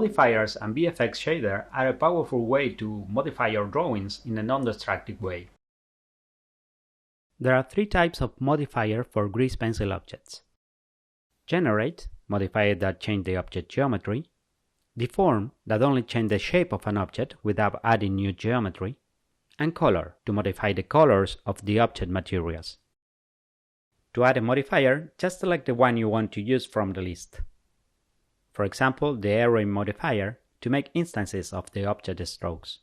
Modifiers and VFX shader are a powerful way to modify your drawings in a non-destructive way. There are three types of modifier for grease pencil objects. Generate, modifier that change the object geometry. Deform, that only change the shape of an object without adding new geometry. And color, to modify the colors of the object materials. To add a modifier, just select the one you want to use from the list. For example, the array modifier to make instances of the object strokes.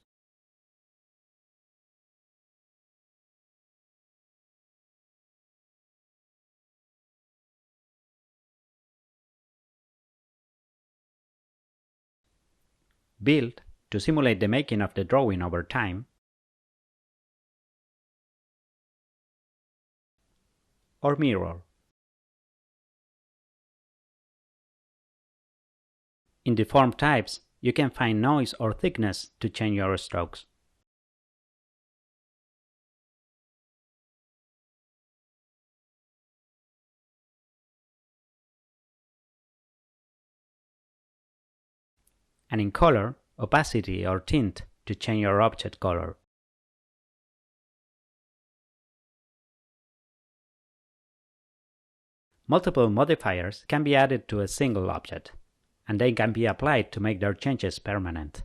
Build, to simulate the making of the drawing over time. Or mirror. In the form types, you can find noise or thickness to change your strokes. And in color, opacity or tint to change your object color. Multiple modifiers can be added to a single object, and they can be applied to make their changes permanent.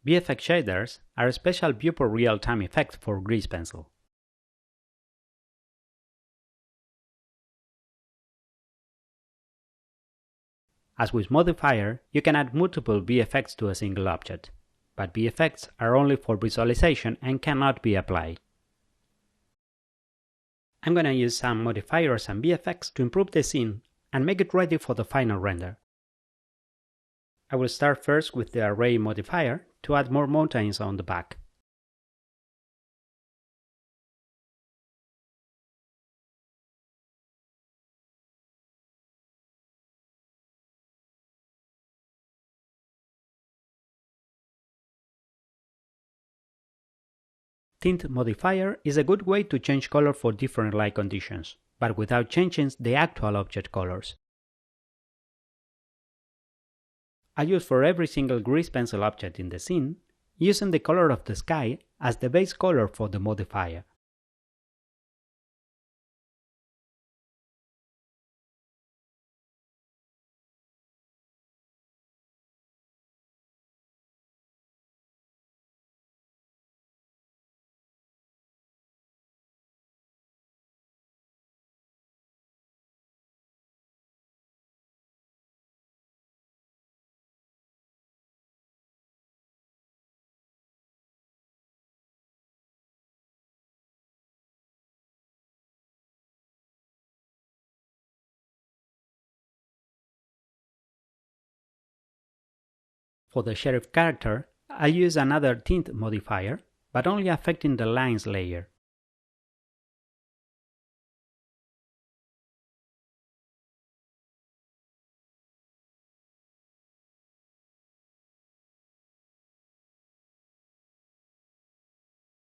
VFX shaders are a special viewport real-time effect for grease pencil. As with modifier, you can add multiple VFX to a single object, but VFX are only for visualization and cannot be applied. I'm gonna use some modifiers and VFX to improve the scene and make it ready for the final render. I will start first with the array modifier to add more mountains on the back. Tint modifier is a good way to change color for different light conditions, but without changing the actual object colors. I use for every single grease pencil object in the scene, using the color of the sky as the base color for the modifier. For the sheriff character, I use another tint modifier, but only affecting the lines layer.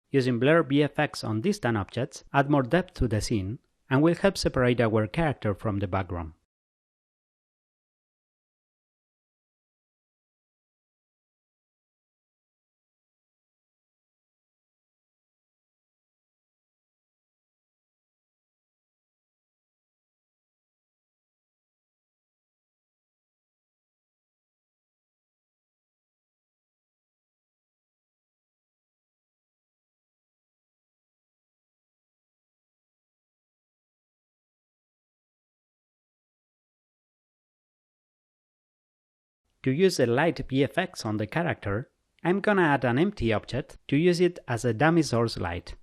Using blur VFX on distant objects add more depth to the scene and will help separate our character from the background. To use a light VFX on the character, I'm gonna add an empty object to use it as a dummy source light.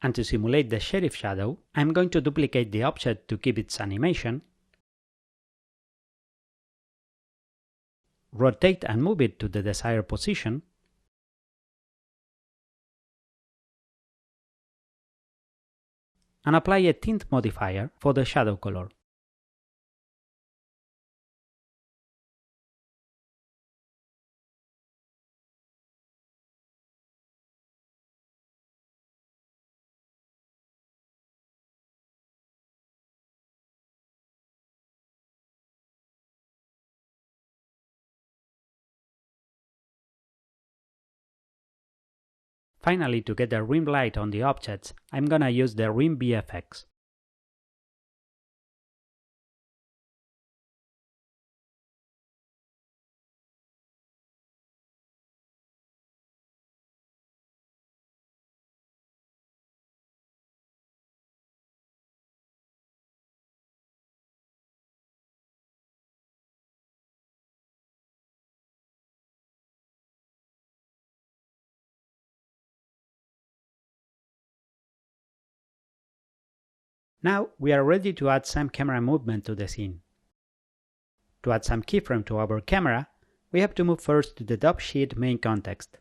And to simulate the sheriff shadow, I'm going to duplicate the object to keep its animation, rotate and move it to the desired position, and apply a tint modifier for the shadow color. Finally, to get the rim light on the objects, I'm gonna use the rim VFX. Now we are ready to add some camera movement to the scene. To add some keyframe to our camera, we have to move first to the top sheet main context.